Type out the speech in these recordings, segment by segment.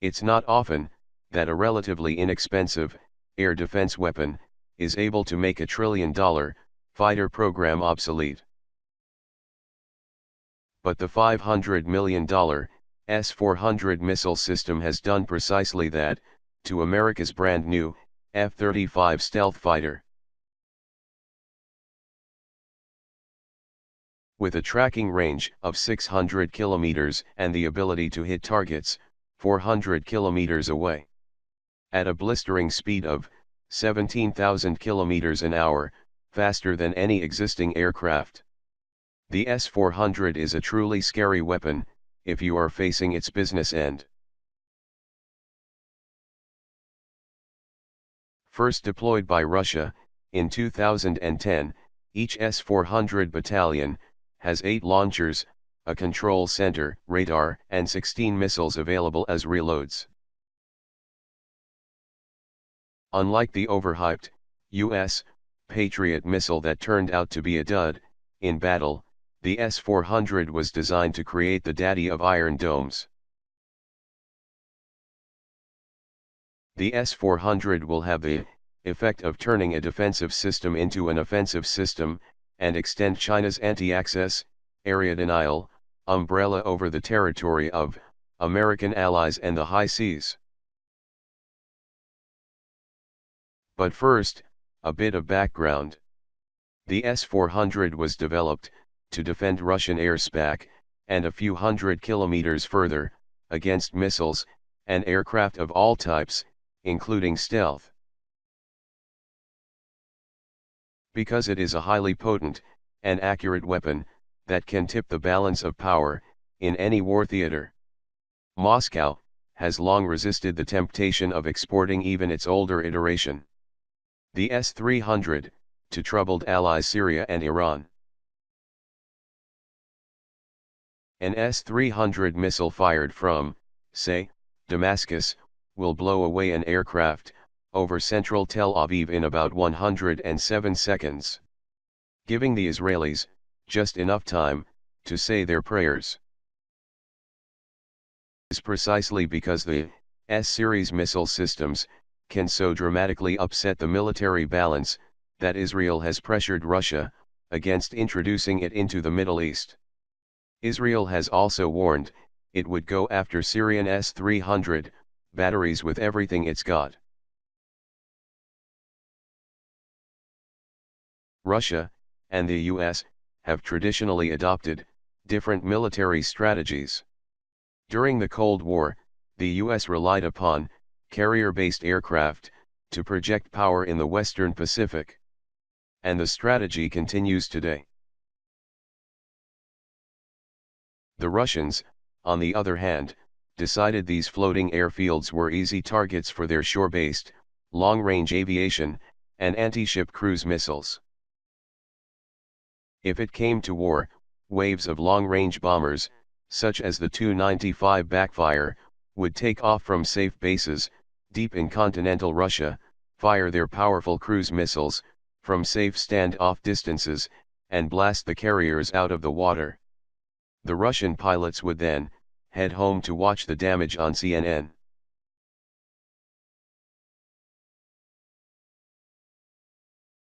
It's not often that a relatively inexpensive air defense weapon is able to make a $1 trillion fighter program obsolete. But the $500 million S-400 missile system has done precisely that, to America's brand new F-35 stealth fighter. With a tracking range of 600 kilometers and the ability to hit targets 400 kilometers away. At a blistering speed of 17,000 kilometers an hour, faster than any existing aircraft. The S-400 is a truly scary weapon, if you are facing its business end. First deployed by Russia, in 2010, each S-400 battalion has 8 launchers, a control center, radar, and 16 missiles available as reloads. Unlike the overhyped U.S. Patriot missile that turned out to be a dud in battle, the S-400 was designed to create the daddy of Iron Domes. The S-400 will have the effect of turning a defensive system into an offensive system, and extend China's anti-access, area denial, umbrella over the territory of American allies and the high seas. But first, a bit of background. The S-400 was developed to defend Russian airspace, and a few hundred kilometers further, against missiles and aircraft of all types, including stealth. Because it is a highly potent and accurate weapon that can tip the balance of power in any war theater. Moscow has long resisted the temptation of exporting even its older iteration, the S-300, to troubled allies Syria and Iran. An S-300 missile fired from, say, Damascus, will blow away an aircraft over central Tel Aviv in about 107 seconds, giving the Israelis just enough time to say their prayers. This is precisely because the S-series missile systems can so dramatically upset the military balance that Israel has pressured Russia against introducing it into the Middle East. Israel has also warned it would go after Syrian S-300 batteries with everything it's got. Russia and the US have traditionally adopted different military strategies. During the Cold War, the US relied upon carrier-based aircraft to project power in the Western Pacific. And the strategy continues today. The Russians, on the other hand, decided these floating airfields were easy targets for their shore-based, long-range aviation, and anti-ship cruise missiles. If it came to war, waves of long-range bombers, such as the Tu-95 backfire, would take off from safe bases, deep in continental Russia, fire their powerful cruise missiles, from safe stand-off distances, and blast the carriers out of the water. The Russian pilots would then head home to watch the damage on CNN.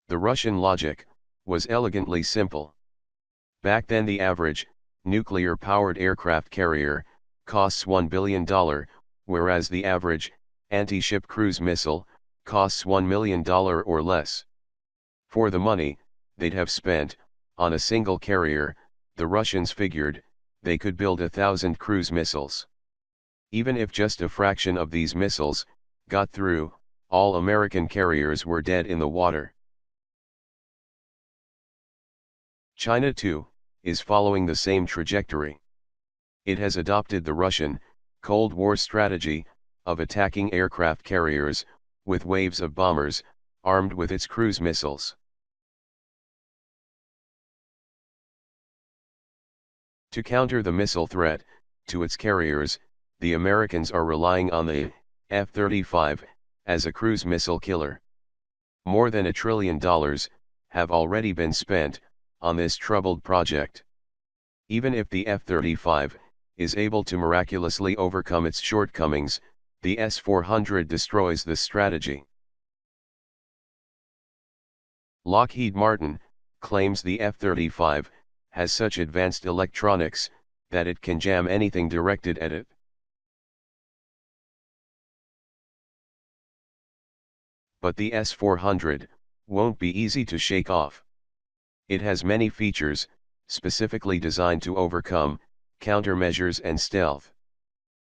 The Russian logic was elegantly simple. Back then the average, nuclear-powered aircraft carrier, costs $1 billion, whereas the average, anti-ship cruise missile, costs $1 million or less. For the money they'd have spent on a single carrier, the Russians figured they could build 1,000 cruise missiles. Even if just a fraction of these missiles got through, all American carriers were dead in the water. China too is following the same trajectory. It has adopted the Russian Cold War strategy of attacking aircraft carriers with waves of bombers armed with its cruise missiles. To counter the missile threat to its carriers, the Americans are relying on the F-35 as a cruise missile killer. More than $1 trillion have already been spent on this troubled project. Even if the F-35 is able to miraculously overcome its shortcomings, The S400 destroys this strategy. Lockheed Martin claims the F-35 has such advanced electronics that it can jam anything directed at it. But the S400 won't be easy to shake off. It has many features, specifically designed to overcome countermeasures and stealth,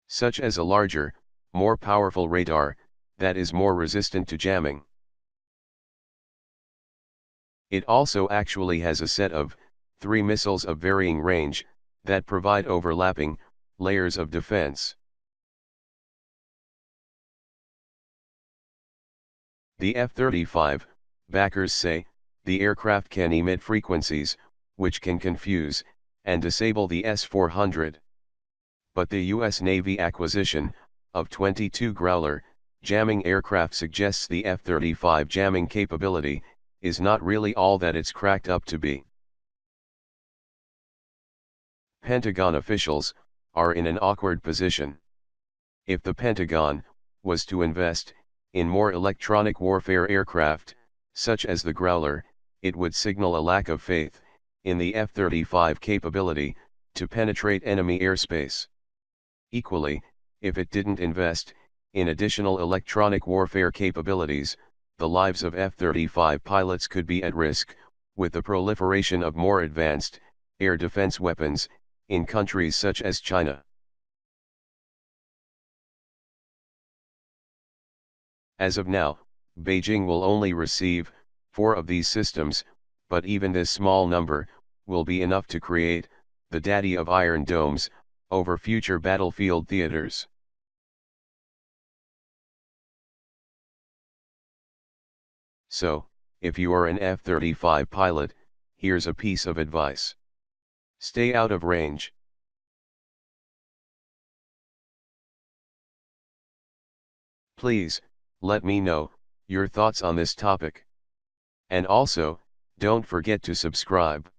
such as a larger, more powerful radar that is more resistant to jamming. It also actually has a set of 3 missiles of varying range that provide overlapping layers of defense. The F-35, backers say, the aircraft can emit frequencies which can confuse and disable the S-400. But the U.S. Navy acquisition of 22 Growler jamming aircraft suggests the F-35 jamming capability is not really all that it's cracked up to be. Pentagon officials are in an awkward position. If the Pentagon was to invest in more electronic warfare aircraft, such as the Growler, it would signal a lack of faith in the F-35 capability to penetrate enemy airspace. Equally, if it didn't invest in additional electronic warfare capabilities, the lives of F-35 pilots could be at risk, with the proliferation of more advanced air defense weapons in countries such as China. As of now, Beijing will only receive 4 of these systems, but even this small number will be enough to create the daddy of Iron Domes over future battlefield theaters. So, if you are an F-35 pilot, here's a piece of advice. Stay out of range. Please, let me know your thoughts on this topic. And also, don't forget to subscribe.